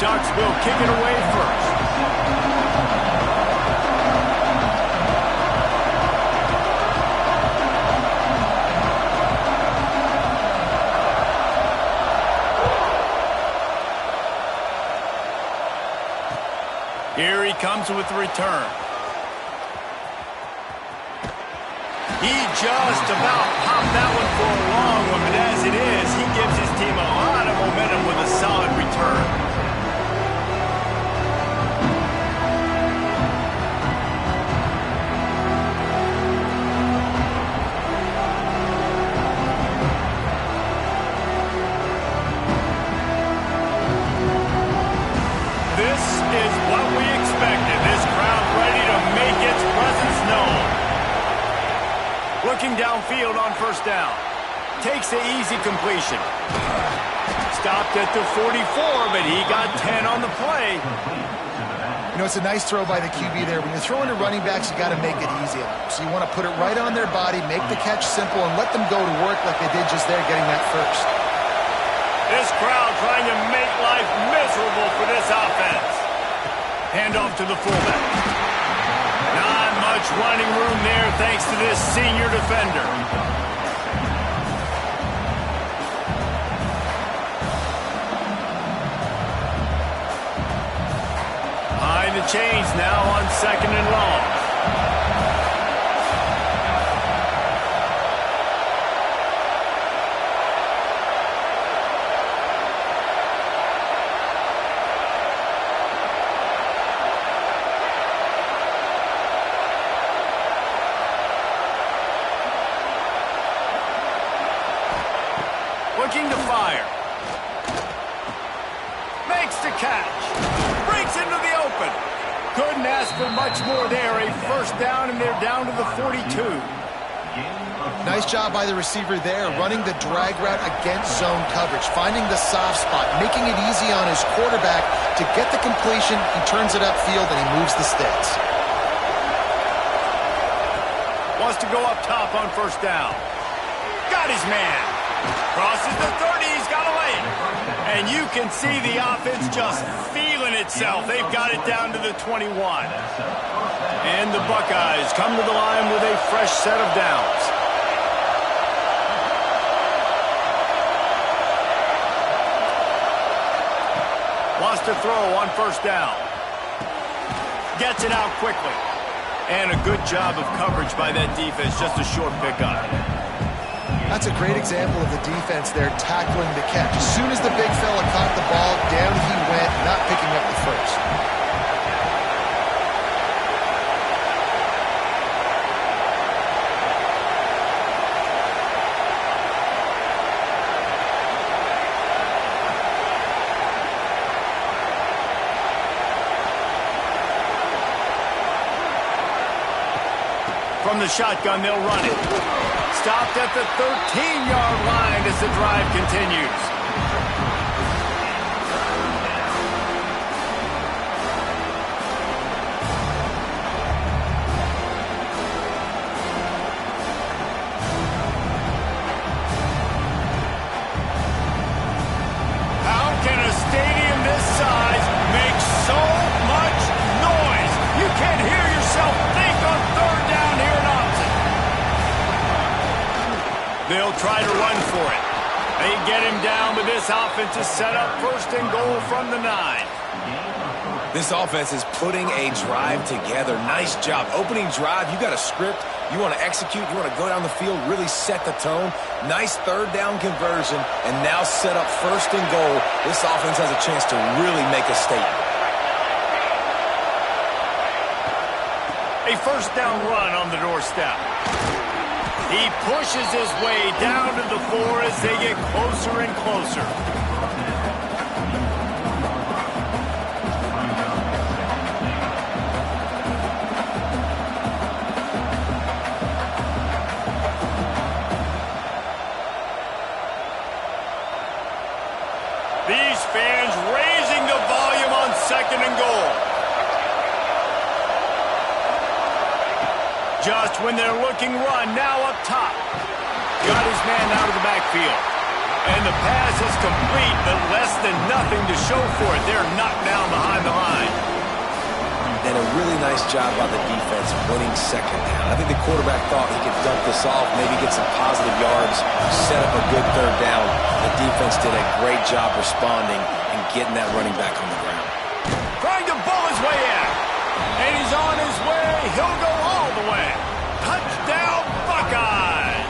Ducks will kick it away first. Here he comes with the return. He just about popped that one for a long one, but as it is, he gives his team a lot of momentum with a solid return. This is what we expected. This crowd ready to make its presence known. Looking downfield on first down. Takes the easy completion. Stopped at the 44, but he got 10 on the play. You know, it's a nice throw by the QB there. When you're throwing to running backs, you got to make it easy. So you want to put it right on their body, make the catch simple, and let them go to work like they did just there, getting that first. This crowd trying to make life miserable for this offense. Handoff to the fullback. Not much running room there thanks to this senior defender. Behind the chains now on 2nd and long. Looking to fire. Makes the catch. Breaks into the open. Couldn't ask for much more there. A first down, and they're down to the 42. Nice job by the receiver there, running the drag route against zone coverage, finding the soft spot, making it easy on his quarterback to get the completion. He turns it upfield, and he moves the sticks. Wants to go up top on first down. Got his man. Crosses the 30, he's got a lane. And you can see the offense just feeling itself. They've got it down to the 21. And the Buckeyes come to the line with a fresh set of downs. Wants to throw on first down. Gets it out quickly. And a good job of coverage by that defense, just a short pickup. That's a great example of the defense there tackling the catch. As soon as the big fella caught the ball, down he went, not picking up the first. From the shotgun, they'll run it. Stopped at the 13-yard line as the drive continues. How can a stadium this size make so much noise? You can't hear yourself think on third down here in Austin. They'll try to run for it. They get him down, but this offense is set up first and goal from the 9. This offense is putting a drive together. Nice job. Opening drive, you got a script. You want to execute. You want to go down the field, really set the tone. Nice third down conversion, and now set up first and goal. This offense has a chance to really make a statement. A first down run on the doorstep. He pushes his way down to the 4 as they get closer and closer. These fans raising the volume on 2nd and goal. Just when they're looking run, now up top. Got his man out of the backfield. And the pass is complete, but less than nothing to show for it. They're not nice job by the defense winning second down. I think the quarterback thought he could dump this off, maybe get some positive yards, set up a good third down. The defense did a great job responding and getting that running back on the ground. Trying to bull his way in. And he's on his way. He'll go all the way. Touchdown, Buckeyes!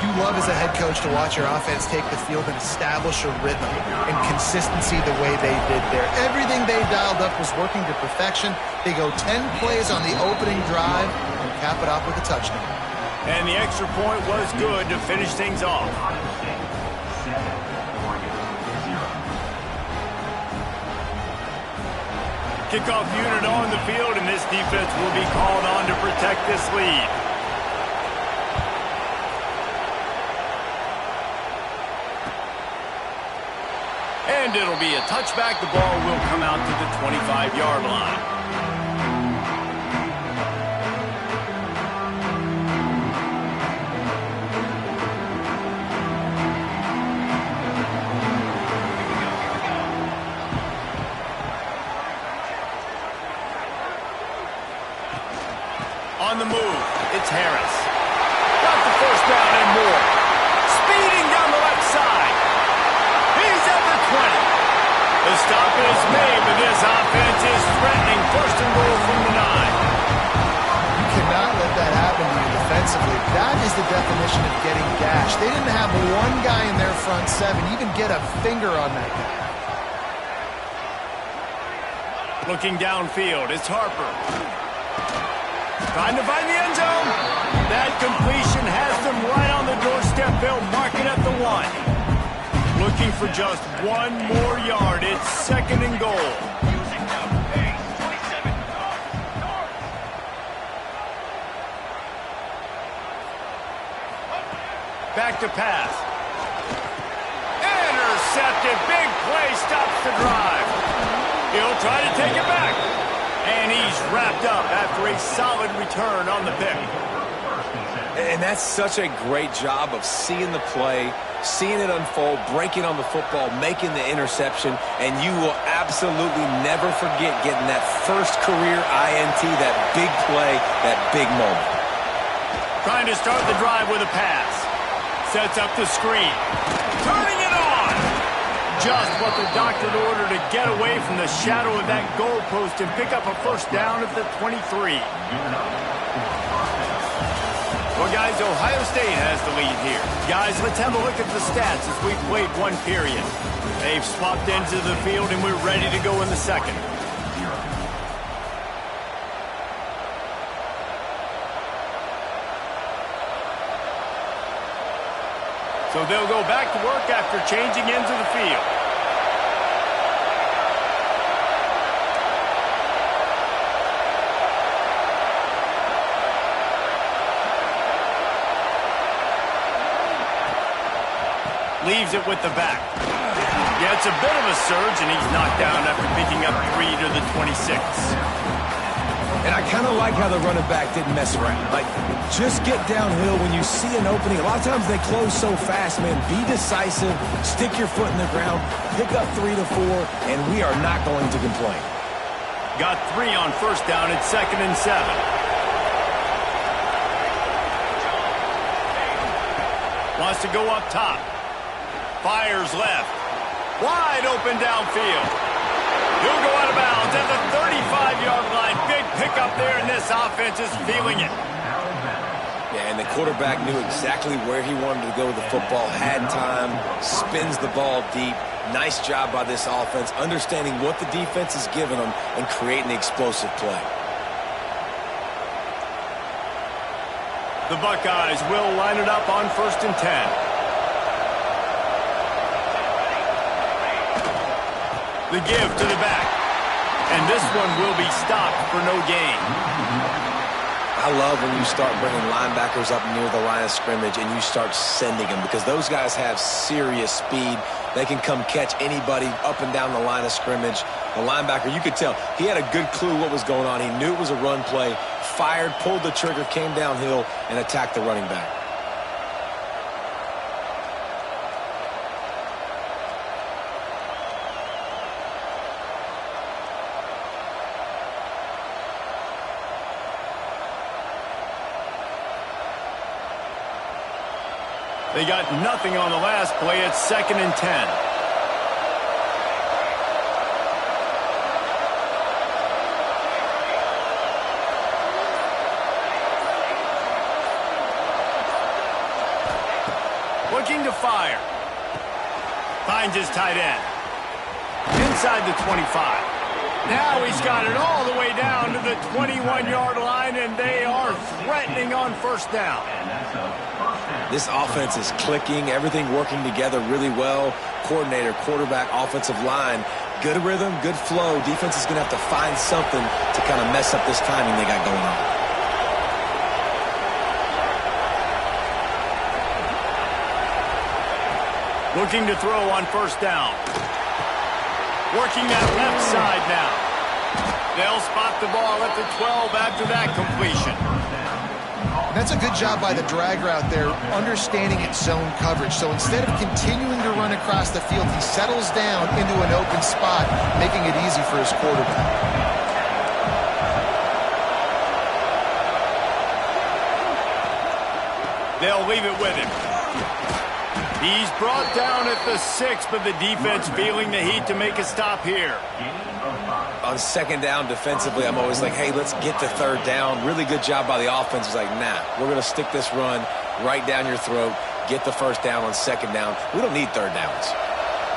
You love as a head coach to watch your offense take the field and establish a rhythm and consistency the way they did there. Everything they dialed up was working to perfection. They go 10 plays on the opening drive and cap it off with a touchdown. And the extra point was good to finish things off. Kickoff unit on the field, and this defense will be called on to protect this lead. And it'll be a touchback. The ball will come out to the 25-yard line. On the move, it's Harris. Got the first down and more. Speeding down the left side. He's at the 20. The stop is made, but this offense is threatening. First and goal from the 9. You cannot let that happen to you defensively. That is the definition of getting gashed. They didn't have one guy in their front seven even get a finger on that guy. Looking downfield, it's Harper. Trying to find the end zone. That completion has them right on the doorstep. They'll mark it at the 1. Looking for just one more yard. It's second and goal. Back to pass. Intercepted. Big play stops the drive. He'll try to take it back. And he's wrapped up after a solid return on the pick. And that's such a great job of seeing the play, seeing it unfold, breaking on the football, making the interception, and you will absolutely never forget getting that first career INT, that big play, that big moment. Trying to start the drive with a pass. Sets up the screen. Turning it on. Just what the doctor ordered to get away from the shadow of that goalpost and pick up a first down at the 23. Well, guys, Ohio State has the lead here. Guys, let's have a look at the stats as we've played one period. They've swapped ends of the field, and we're ready to go in the second. So they'll go back to work after changing ends of the field. Leaves it with the back. Yeah, it's a bit of a surge, and he's knocked down after picking up 3 to the 26. And I kind of like how the running back didn't mess around. Like, just get downhill when you see an opening. A lot of times they close so fast, man. Be decisive, stick your foot in the ground, pick up 3 to 4, and we are not going to complain. Got 3 on first down. It's second and 7. Wants to go up top. Fires left. Wide open downfield. He'll go out of bounds at the 35-yard line. Big pickup there, and this offense is feeling it. Yeah, and the quarterback knew exactly where he wanted to go with the football, had time, spins the ball deep. Nice job by this offense, understanding what the defense is giving them and creating the explosive play. The Buckeyes will line it up on first and 10. The give to the back. And this one will be stopped for no gain. I love when you start bringing linebackers up near the line of scrimmage and you start sending them, because those guys have serious speed. They can come catch anybody up and down the line of scrimmage. The linebacker, you could tell, he had a good clue what was going on. He knew it was a run play, fired, pulled the trigger, came downhill, and attacked the running back. They got nothing on the last play. It's 2nd and 10. Looking to fire. Finds his tight end. Inside the 25. Now he's got it all the way down to the 21-yard line, and they are threatening on 1st down. This offense is clicking, everything working together really well. Coordinator, quarterback, offensive line, good rhythm, good flow. Defense is going to have to find something to kind of mess up this timing they got going on. Looking to throw on 1st down. Working that left side now. They'll spot the ball at the 12 after that completion. And that's a good job by the drag route there, understanding its zone coverage. So instead of continuing to run across the field, he settles down into an open spot, making it easy for his quarterback. They'll leave it with him. He's brought down at the 6, but the defense feeling the heat to make a stop here. On 2nd down defensively, I'm always like, hey, let's get to 3rd down. Really good job by the offense. It's like, nah, we're going to stick this run right down your throat, get the 1st down on 2nd down. We don't need 3rd downs.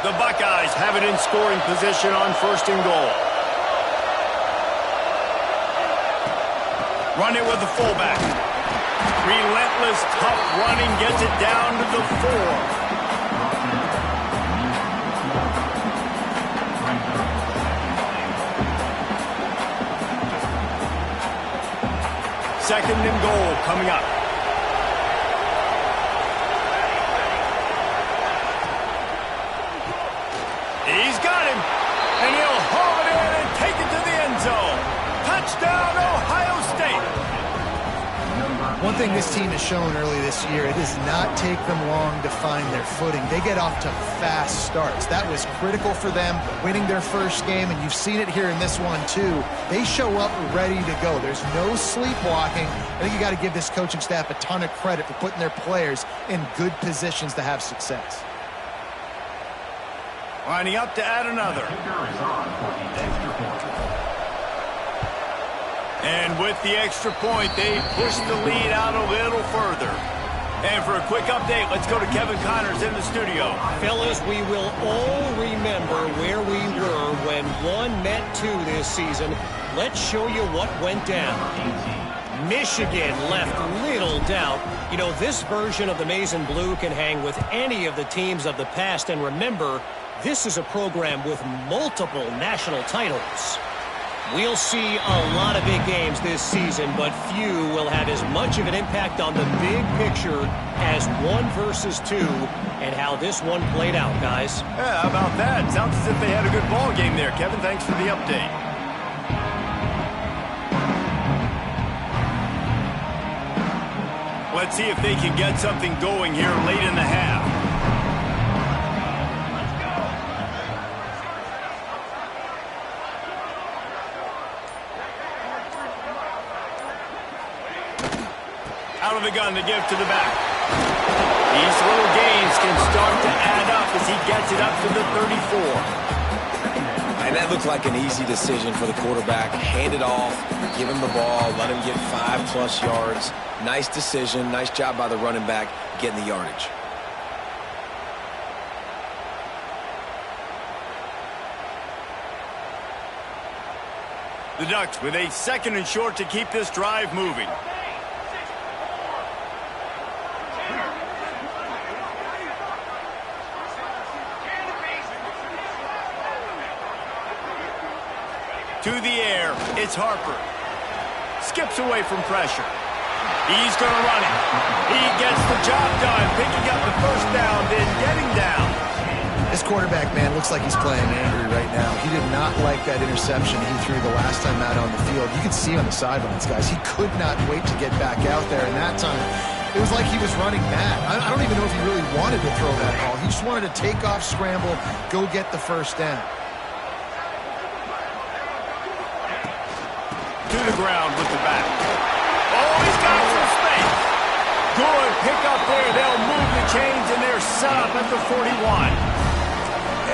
The Buckeyes have it in scoring position on 1st and goal. Run it with the fullback. Relentless, tough running gets it down to the 4. 2nd and goal coming up. He's got him, and he'll haul it in and take it to the end zone. Touchdown, Ohio State. One thing this team has shown early this year, it does not take them long to find their footing. They get off to fast starts. That was critical for them winning their first game, and you've seen it here in this one too. They show up ready to go. There's no sleepwalking. I think you got to give this coaching staff a ton of credit for putting their players in good positions to have success. Lining up to add another. And with the extra point, they push the lead out a little further. And for a quick update, let's go to Kevin Connors in the studio. Fellas, we will all remember where we were when 1 met 2 this season. Let's show you what went down. Michigan left little doubt. You know, this version of the Maize and Blue can hang with any of the teams of the past. And remember, this is a program with multiple national titles. We'll see a lot of big games this season, but few will have as much of an impact on the big picture as 1 versus 2 and how this one played out, guys. Yeah, how about that? Sounds as if they had a good ball game there. Kevin, thanks for the update. Let's see if they can get something going here late in the half. Out of the gun to give to the back. These little gains can start to add up as he gets it up to the 34. And that looked like an easy decision for the quarterback. Hand it off, give him the ball, let him get 5+ yards. Nice decision, nice job by the running back getting the yardage. The Ducks with a 2nd and short to keep this drive moving. To the air, it's Harper. Skips away from pressure. He's going to run it. He gets the job done, picking up the 1st down, then getting down. This quarterback, man, looks like he's playing angry right now. He did not like that interception he threw the last time out on the field. You could see on the sidelines, guys. He could not wait to get back out there, and that time it was like he was running mad. I don't even know if he really wanted to throw that ball. He just wanted to take off, scramble, go get the 1st down. To the ground with the back. Oh, he's got some space. Good pick up there. They'll move the chains, and they're set up at the 41.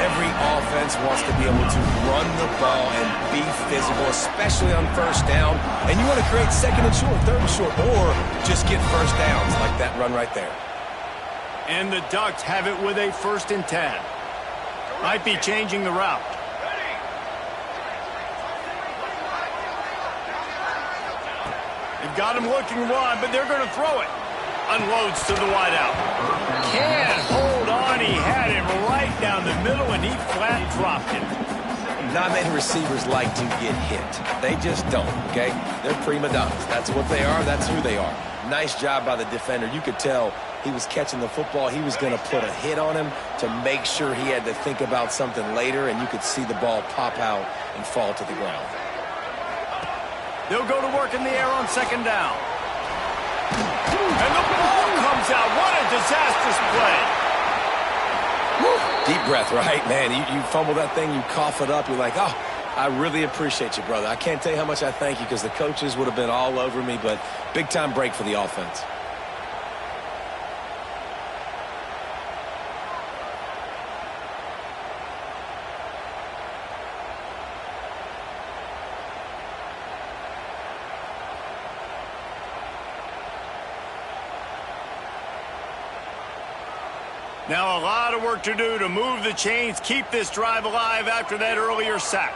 Every offense wants to be able to run the ball and be physical, especially on first down. And you want to create second and short, third and short, or just get first downs like that run right there. And the Ducks have it with a 1st and 10. Might be changing the route. They've got him looking wide, but they're going to throw it. Unloads to the wideout. Can't hold on. He had him right down the middle, and he flat dropped him. Not many receivers like to get hit. They just don't, okay? They're prima donnas. That's what they are. That's who they are. Nice job by the defender. You could tell he was catching the football. He was going to put a hit on him to make sure he had to think about something later, and you could see the ball pop out and fall to the ground. They'll go to work in the air on 2nd down. And the ball comes out. What a disastrous play. Deep breath, right, man? You fumble that thing, you cough it up. You're like, oh, I really appreciate you, brother. I can't tell you how much I thank you because the coaches would have been all over me, but big-time break for the offense. Now a lot of work to do to move the chains, keep this drive alive after that earlier sack.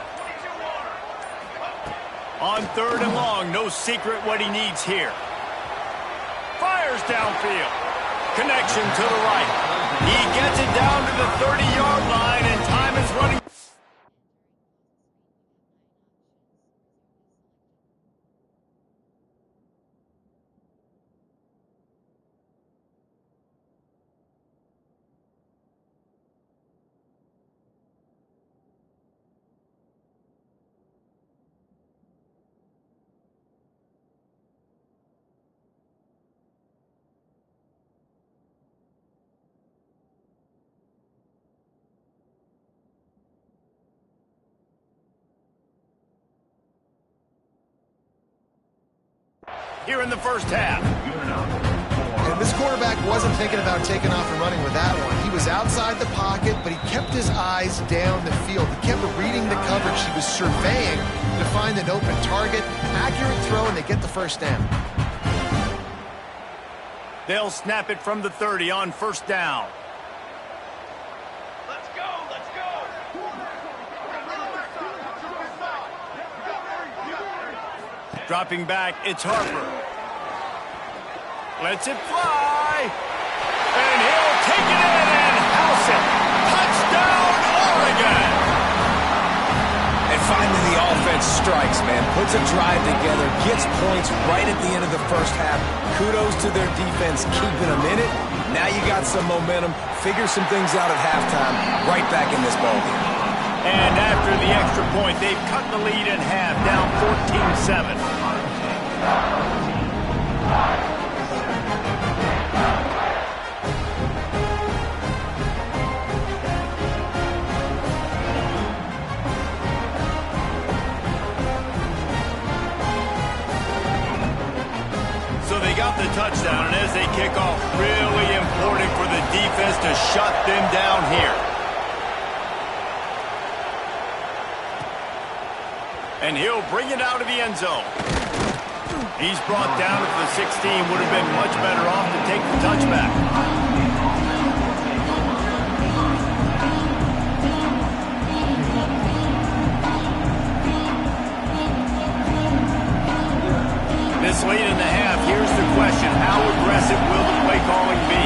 On 3rd and long, no secret what he needs here. Fires downfield. Connection to the right. He gets it down to the 30-yard line, and time is running. Here in the first half. And this quarterback wasn't thinking about taking off and running with that one. He was outside the pocket, but he kept his eyes down the field. He kept reading the coverage. He was surveying to find an open target. Accurate throw, and they get the first down. They'll snap it from the 30 on 1st down. Let's go, let's go. Dropping back, it's Harper. Lets it fly. And he'll take it in and house it. Touchdown, Oregon. And finally the offense strikes, man. Puts a drive together, gets points right at the end of the first half. Kudos to their defense keeping them in it. Now you got some momentum. Figure some things out at halftime. Right back in this ballgame. And after the extra point, they've cut the lead in half, down 14-7. So they got the touchdown, and as they kick off, really important for the defense to shut them down here. And he'll bring it out of the end zone. He's brought down at the 16. Would have been much better off to take the touchback. This late in the half, here's the question. How aggressive will the play calling be?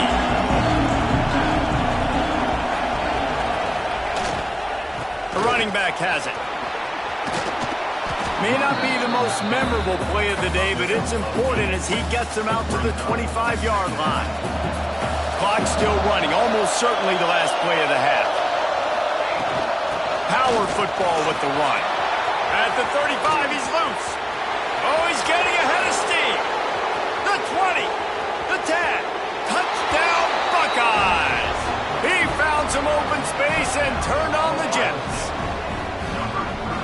The running back has it. May not be the most memorable play of the day, but it's important as he gets them out to the 25-yard line. Clock's still running, almost certainly the last play of the half. Power football with the run. At the 35, he's loose. Oh, he's getting ahead of steam. The 20, the 10, touchdown Buckeyes. He found some open space and turned on the Jets.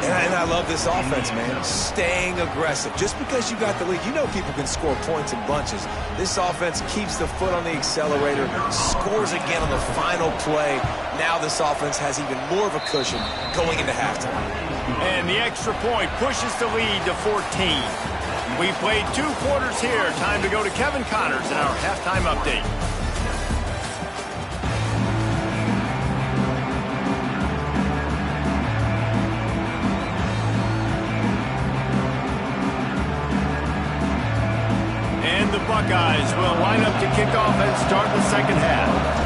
And I love this offense, man. Staying aggressive. Just because you got the lead, you know people can score points in bunches. This offense keeps the foot on the accelerator, scores again on the final play. Now this offense has even more of a cushion going into halftime. And the extra point pushes the lead to 14. We played 2 quarters here. Time to go to Kevin Connors in our halftime update. And the Buckeyes will line up to kick off and start the second half.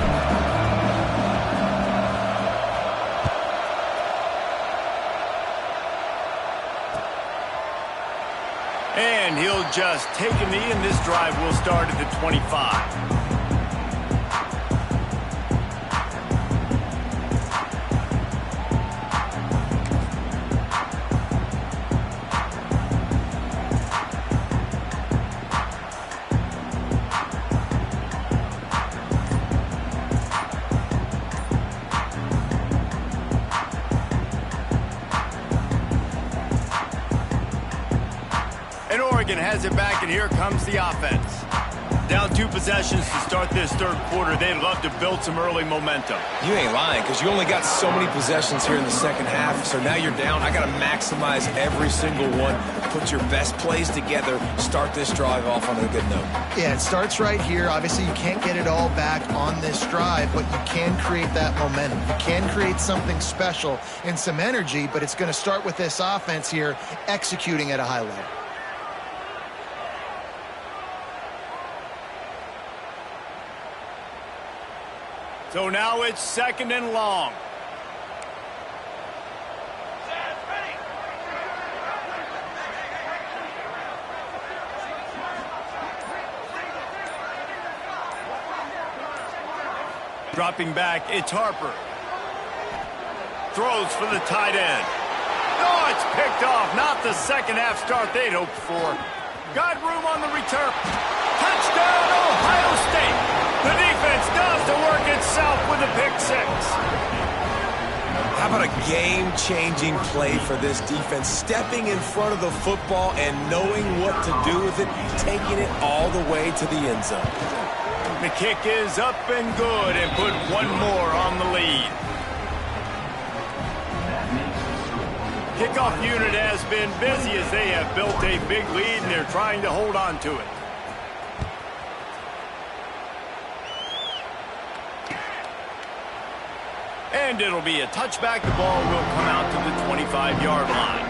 And he'll just take a knee, and this drive will start at the 25. Has it back, and here comes the offense. Down 2 possessions to start this third quarter. They'd love to build some early momentum. You ain't lying, because you only got so many possessions here in the second half, so now you're down. I got to maximize every single one. Put your best plays together. Start this drive off on a good note. Yeah, it starts right here. Obviously, you can't get it all back on this drive, but you can create that momentum. You can create something special and some energy, but it's going to start with this offense here executing at a high level. So now it's 2nd and long. Dropping back, it's Harper. Throws for the tight end. Oh, it's picked off. Not the second half start they'd hoped for. Got room on the return. Touchdown, Ohio State. The defense does the work itself with a pick 6. How about a game-changing play for this defense? Stepping in front of the football and knowing what to do with it, taking it all the way to the end zone. The kick is up and good, and put one more on the lead. Kickoff unit has been busy as they have built a big lead, and they're trying to hold on to it. And it'll be a touchback. The ball will come out to the 25-yard line.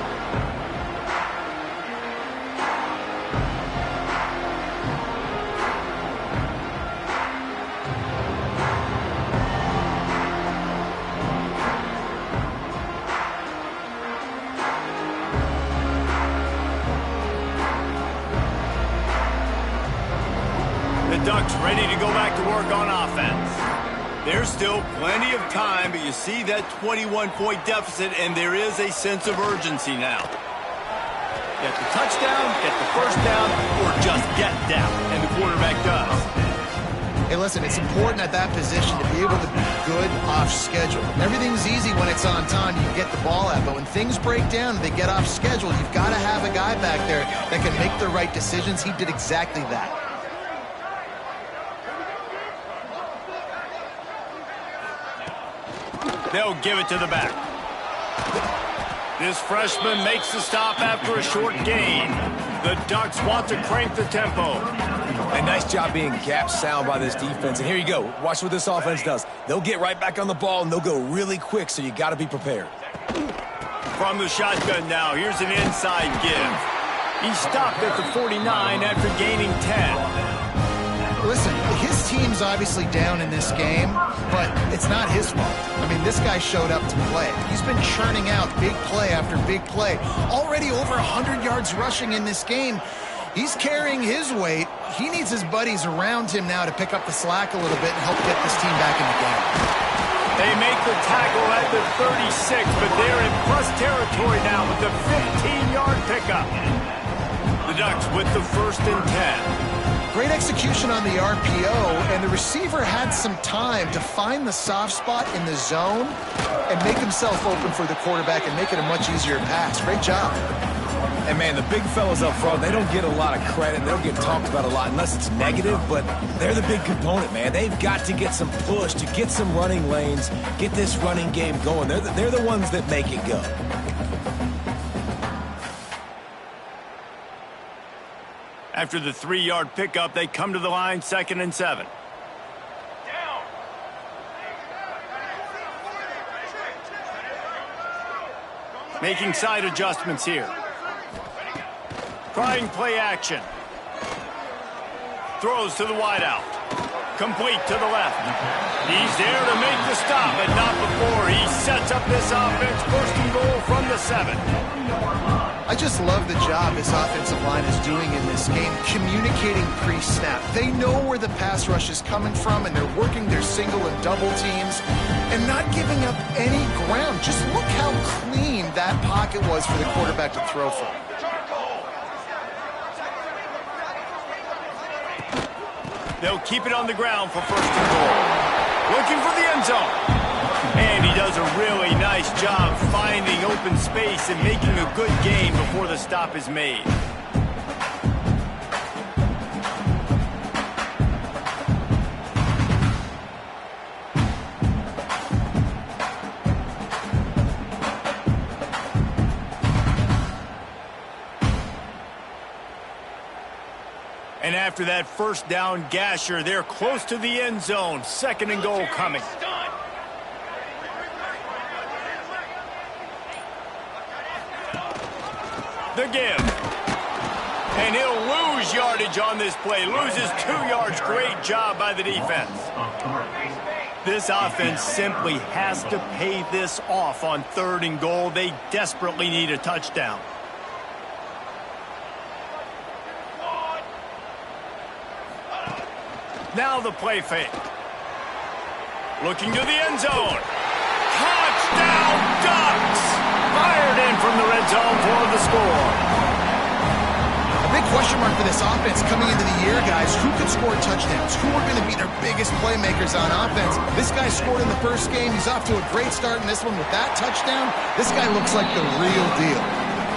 The Ducks ready to go back to work on offense. There's still plenty of time, but you see that 21-point deficit, and there is a sense of urgency now. Get the touchdown, get the first down, or just get down, and the quarterback does. Hey, listen, it's important at that position to be able to be good off schedule. Everything's easy when it's on time, you get the ball out, but when things break down and they get off schedule, you've got to have a guy back there that can make the right decisions. He did exactly that. They'll give it to the back. This freshman makes the stop after a short gain. The Ducks want to crank the tempo. A nice job being gap sound by this defense. And here you go. Watch what this offense does. They'll get right back on the ball, and they'll go really quick, so you got to be prepared. From the shotgun now, here's an inside give. He stopped at the 49 after gaining 10. Listen, his team's obviously down in this game, but it's not his fault. I mean, this guy showed up to play. He's been churning out big play after big play. Already over 100 yards rushing in this game. He's carrying his weight. He needs his buddies around him now to pick up the slack a little bit and help get this team back in the game. They make the tackle at the 36, but they're in plus territory now with the 15-yard pickup. The Ducks with the 1st and 10. Great execution on the RPO, and the receiver had some time to find the soft spot in the zone and make himself open for the quarterback and make it a much easier pass. Great job. And, man, the big fellas up front, they don't get a lot of credit. They don't get talked about a lot unless it's negative, but they're the big component, man. They've got to get some push, to get some running lanes, get this running game going. They're the ones that make it go. After the 3-yard pickup, they come to the line, 2nd and 7. Making side adjustments here. Trying play action. Throws to the wideout. Complete to the left. He's there to make the stop, but not before. He sets up this offense. 1st and goal from the 7. I just love the job this offensive line is doing in this game, communicating pre-snap. They know where the pass rush is coming from, and they're working their single and double teams and not giving up any ground. Just look how clean that pocket was for the quarterback to throw from. They'll keep it on the ground for 1st and goal. Looking for the end zone. And he does a really nice job finding open space and making a good gain before the stop is made. And after that 1st down gasher, they're close to the end zone. 2nd and goal coming. The give. And he'll lose yardage on this play. Loses 2 yards. Great job by the defense. This offense simply has to pay this off on 3rd and goal. They desperately need a touchdown. Now the play fake. Looking to the end zone. Touchdown, Ducks! Fired in from the red zone for the score. A big question mark for this offense coming into the year, guys. Who could score touchdowns? Who are going to be their biggest playmakers on offense? This guy scored in the 1st game. He's off to a great start in this one with that touchdown. This guy looks like the real deal.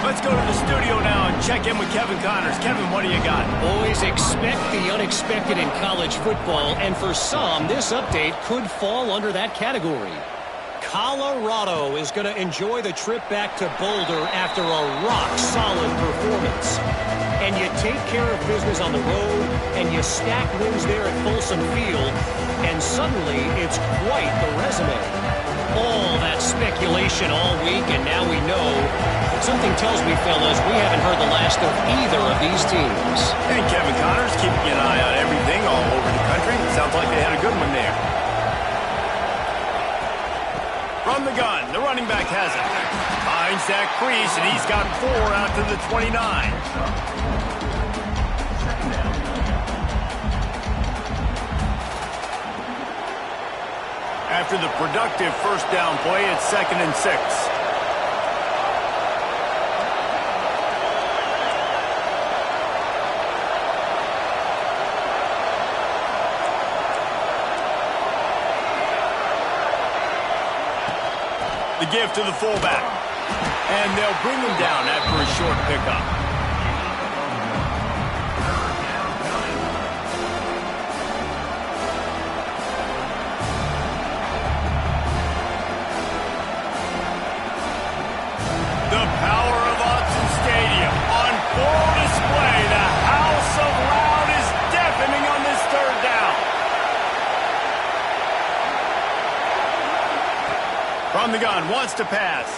Let's go to the studio now and check in with Kevin Connors. Kevin, what do you got? Always expect the unexpected in college football, and for some, this update could fall under that category. Colorado is going to enjoy the trip back to Boulder after a rock-solid performance. And you take care of business on the road, and you stack wins there at Folsom Field, and suddenly it's quite the resume. All that speculation all week, and now we know. Something tells me, fellas, we haven't heard the last of either of these teams. And Kevin Connors keeping an eye on everything all over the country. Sounds like they had a good one there. From the gun, the running back has it. Finds that crease, and he's got 4 out to the 29. After the productive 1st down play, it's 2nd and 6. The give to the fullback. And they'll bring him down after a short pickup. The power of Autzen Stadium on full display. The House of Loud is deafening on this 3rd down. From the gun, wants to pass.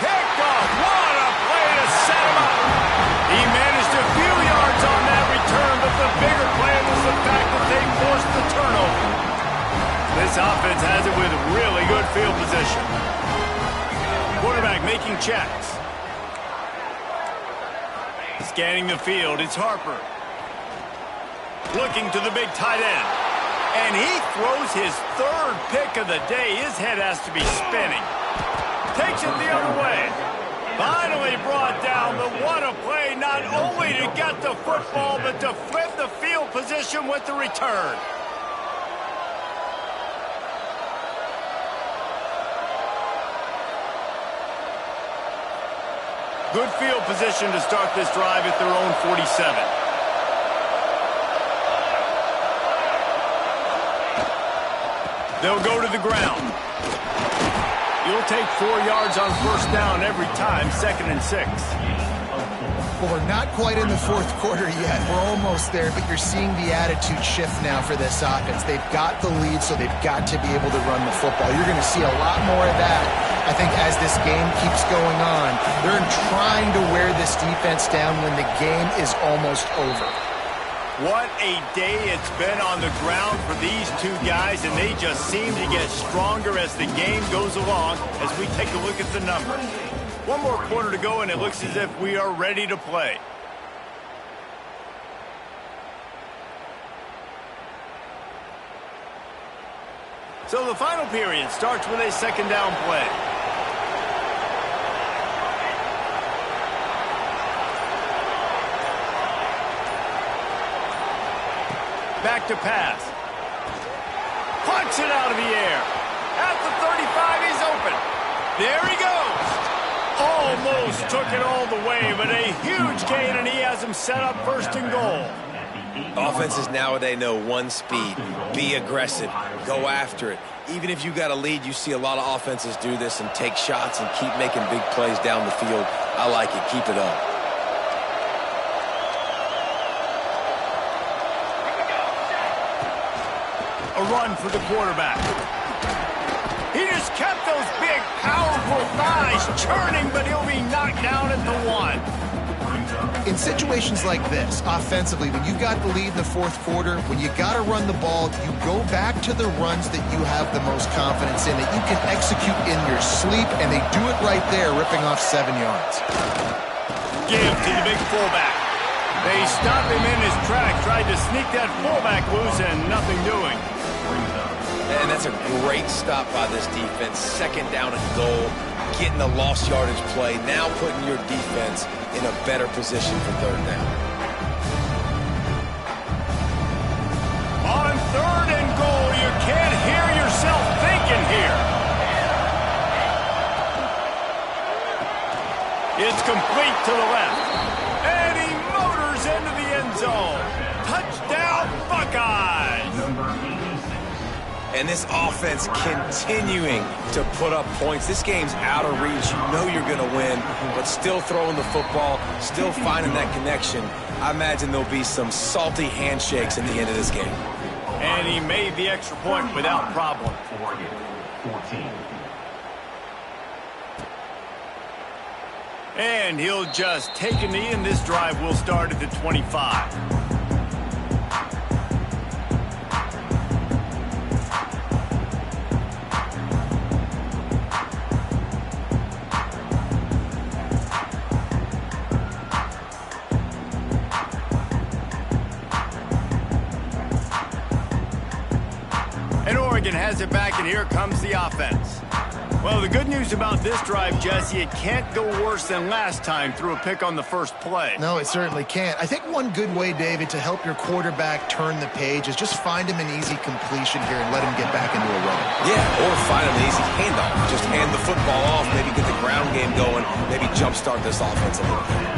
Picked off. What a play to set him up. He managed a few yards on that return, but the bigger play was the fact that they forced the turnover. This offense has it with really good field position. Quarterback making checks. Scanning the field, it's Harper. Looking to the big tight end. And he throws his 3rd pick of the day. His head has to be spinning. Takes it the other way. Finally brought down, but what a play, not only to get the football, but to flip the field position with the return. Good field position to start this drive at their own 47. They'll go to the ground. You'll take 4 yards on first down every time, 2nd and 6. Well, we're not quite in the fourth quarter yet. We're almost there, but you're seeing the attitude shift now for this offense. They've got the lead, so they've got to be able to run the football. You're going to see a lot more of that, I think, as this game keeps going on. They're trying to wear this defense down when the game is almost over. What a day it's been on the ground for these two guys, and they just seem to get stronger as the game goes along as we take a look at the numbers. One more quarter to go, and it looks as if we are ready to play. So the final period starts with a 2nd down play. Back to pass. Punch it out of the air. At the 35, he's open. There he goes. Almost took it all the way, but a huge gain, and he has him set up 1st and goal. Offenses nowadays know one speed. Be aggressive. Go after it. Even if you got a lead, you see a lot of offenses do this and take shots and keep making big plays down the field. I like it. Keep it up. A run for the quarterback. He just kept those big, powerful thighs churning, but he'll be knocked down at the 1. In situations like this, offensively, when you've got the lead in the fourth quarter, when you got to run the ball, you go back to the runs that you have the most confidence in, that you can execute in your sleep, and they do it right there, ripping off 7 yards. Give to the big fullback. They stopped him in his track, tried to sneak that fullback loose, and nothing doing. And that's a great stop by this defense. 2nd down and goal, getting the lost yardage play, now putting your defense in a better position for 3rd down. On 3rd and goal, you can't hear yourself thinking here. It's complete to the left. And he motors into the end zone. Touchdown, Buckeyes! And this offense continuing to put up points. This game's out of reach. You know you're going to win, but still throwing the football, still finding that connection. I imagine there'll be some salty handshakes at the end of this game. And he made the extra point without problem. And he'll just take a knee, and this drive will start at the 25. Has it back, and here comes the offense. Well, the good news about this drive, Jesse, it can't go worse than last time through a pick on the first play. No, it certainly can't. I think one good way, David, to help your quarterback turn the page is just find him an easy completion here and let him get back into a run. Yeah, or find him an easy handoff. Just hand the football off, maybe get the ground game going, maybe jumpstart this offense a little bit.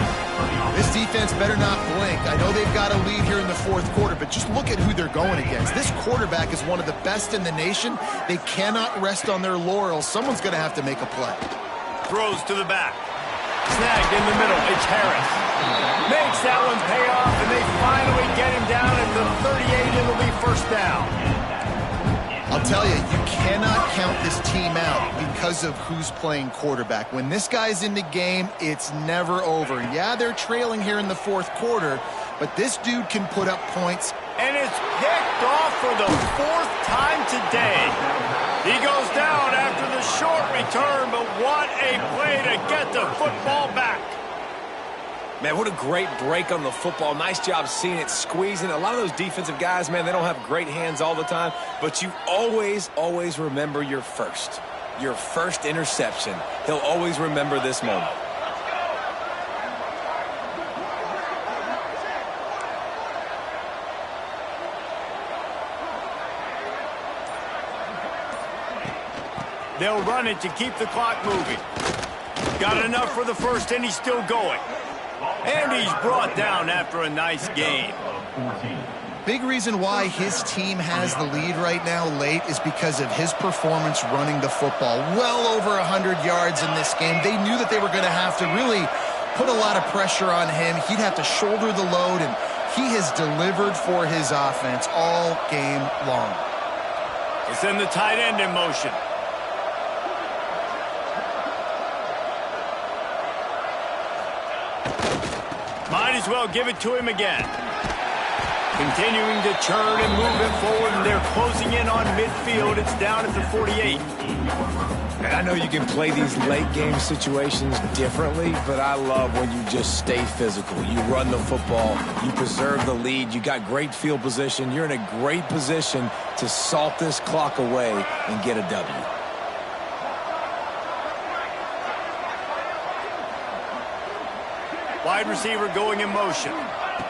This defense better not blink. I know they've got a lead here in the fourth quarter, but just look at who they're going against. This quarterback is one of the best in the nation. They cannot rest on their laurels. Someone's going to have to make a play. Throws to the back. Snagged in the middle. It's Harris. Makes that one pay off, and they finally get him down at the 38. It'll be 1st down. I'll tell you, you cannot count this team out because of who's playing quarterback. When this guy's in the game, it's never over. Yeah, they're trailing here in the fourth quarter, but this dude can put up points. And it's picked off for the 4th time today. He goes down after the short return, but what a play to get the football back. Man, what a great break on the football. Nice job seeing it, squeezing. A lot of those defensive guys, man, they don't have great hands all the time, but you always, remember your first interception. He'll always remember this moment. They'll run it to keep the clock moving. Got enough for the first, and he's still going. And he's brought down after a nice gain. Big reason why his team has the lead right now late is because of his performance running the football. Well over 100 yards in this game. They knew that they were going to have to really put a lot of pressure on him. He'd have to shoulder the load, and he has delivered for his offense all game long. It's in the tight end in motion. Might as well give it to him again. Continuing to churn and move it forward, and they're closing in on midfield. It's down at the 48. And I know you can play these late game situations differently, but I love when you just stay physical. You run the football, you preserve the lead, you got great field position. You're in a great position to salt this clock away and get a W. Wide receiver going in motion.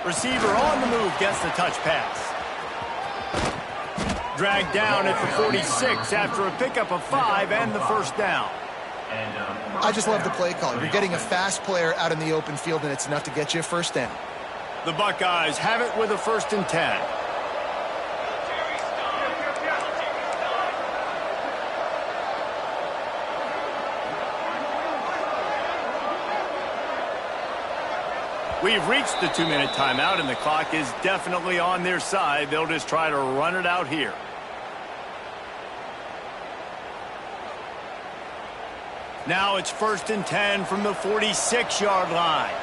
Receiver on the move gets the touch pass. Dragged down at the 46 after a pickup of 5 and the first down. I just love the play call. You're getting a fast player out in the open field, and it's enough to get you a first down. The Buckeyes have it with a 1st and 10. We've reached the 2-minute timeout, and the clock is definitely on their side. They'll just try to run it out here. Now it's 1st and 10 from the 46-yard line.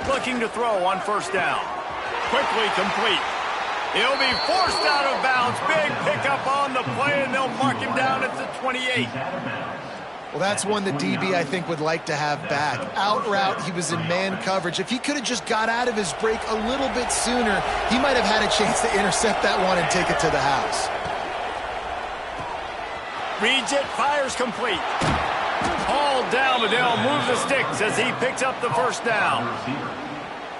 Looking to throw on 1st down. Quickly complete. He'll be forced out of bounds. Big pickup on the play, and they'll mark him down at the 28. Well, that's one the DB, I think, would like to have back. Out route, he was in man coverage. If he could have just got out of his break a little bit sooner, he might have had a chance to intercept that one and take it to the house. Reads it, fires complete. Hauled down, but they'll move the sticks as he picks up the 1st down.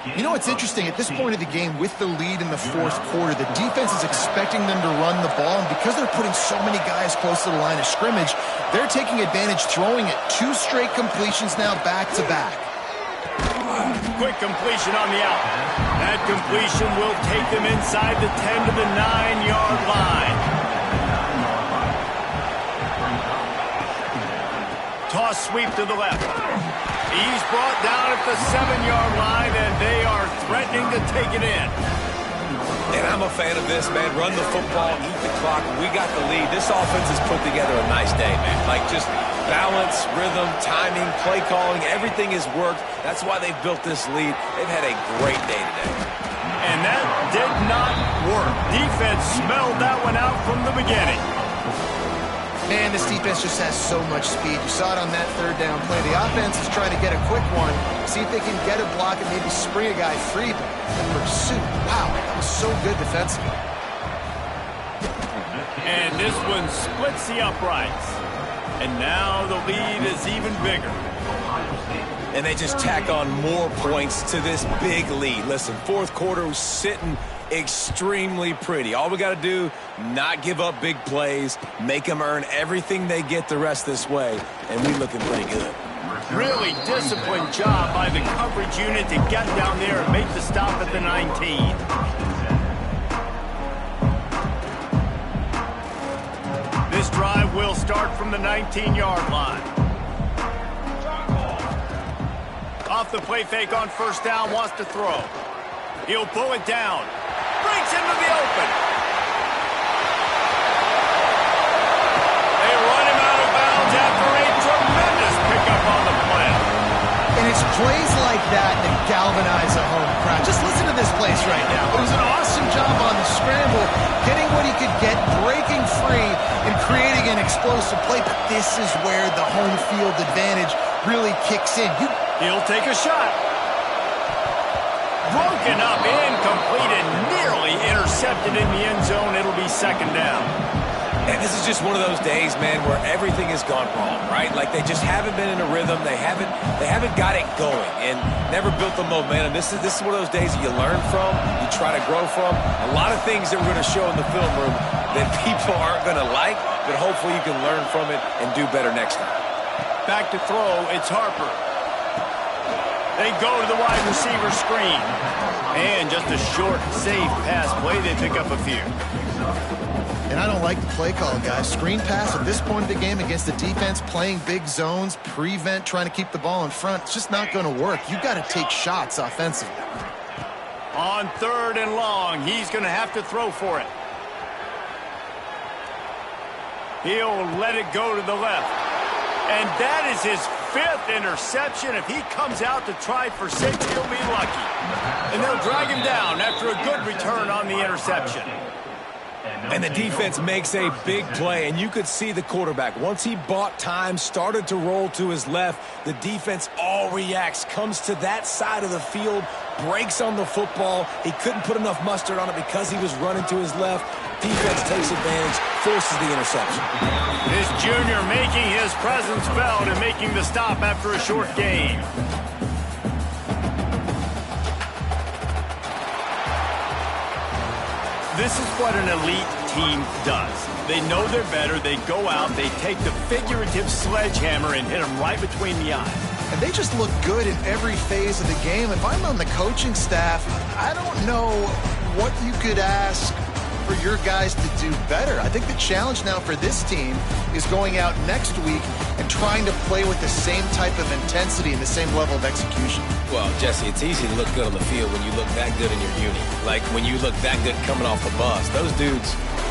You know what's interesting? At this point of the game, with the lead in the 4th quarter, the defense is expecting them to run the ball, and because they're putting so many guys close to the line of scrimmage, they're taking advantage, throwing it 2 straight completions now back-to-back. Quick completion on the out. That completion will take them inside the 10 to the 9-yard line. Toss sweep to the left. He's brought down at the 7-yard line, and they are threatening to take it in. And I'm a fan of this, man. Run the football, eat the clock. We got the lead. This offense has put together a nice day, man. Like, just balance, rhythm, timing, play calling, everything has worked. That's why they've built this lead. They've had a great day today. And that did not work. Defense smelled that one out from the beginning. Man, this defense just has so much speed. You saw it on that 3rd down play. The offense is trying to get a quick one, see if they can get a block and maybe spring a guy free. But the pursuit, wow, that was so good defensively. And this one splits the uprights. And now the lead is even bigger. And they just tack on more points to this big lead. Listen, 4th quarter was sitting extremely pretty. All we got to do, not give up big plays, make them earn everything they get the rest this way, and we looking pretty good. Really disciplined job by the coverage unit to get down there and make the stop at the 19. This drive will start from the 19-yard line. Off the play fake on 1st down, wants to throw. He'll pull it down. Breaks into the open. They run him out of bounds after a tremendous pickup on the play. And it's plays like that that galvanize a home crowd. Just listen to this place right now. It was an awesome job on the scramble, getting what he could get, breaking free, and creating an explosive play. But this is where the home field advantage really kicks in. He'll take a shot. Broken up, incomplete, and nearly intercepted in the end zone. It'll be 2nd down. And this is just one of those days, man, where everything has gone wrong, right? Like they just haven't been in a rhythm. They haven't got it going and never built the momentum. This is one of those days that you learn from, you try to grow from. A lot of things that we're going to show in the film room that people aren't going to like, but hopefully you can learn from it and do better next time. Back to throw, it's Harper. They go to the wide receiver screen. And just a short, safe pass play. They pick up a few. And I don't like the play call, guys. Screen pass at this point of the game against the defense, playing big zones, prevent, trying to keep the ball in front. It's just not going to work. You've got to take shots offensively. On 3rd and long, he's going to have to throw for it. He'll let it go to the left. And that is his 5th interception. If he comes out to try for 6, he'll be lucky. And they'll drag him down after a good return on the interception. And the defense makes a big play, and you could see the quarterback. Once he bought time, started to roll to his left, the defense all reacts, comes to that side of the field, breaks on the football. He couldn't put enough mustard on it because he was running to his left. Defense takes advantage, forces the interception. This junior making his presence felt and making the stop after a short gain. This is what an elite team does. They know they're better. They go out. They take the figurative sledgehammer and hit them right between the eyes. And they just look good in every phase of the game. If I'm on the coaching staff, I don't know what you could ask for your guys to do better. I think the challenge now for this team is going out next week and trying to play with the same type of intensity and the same level of execution. Well, Jesse, it's easy to look good on the field when you look that good in your uni. Like when you look that good coming off the bus. Those dudes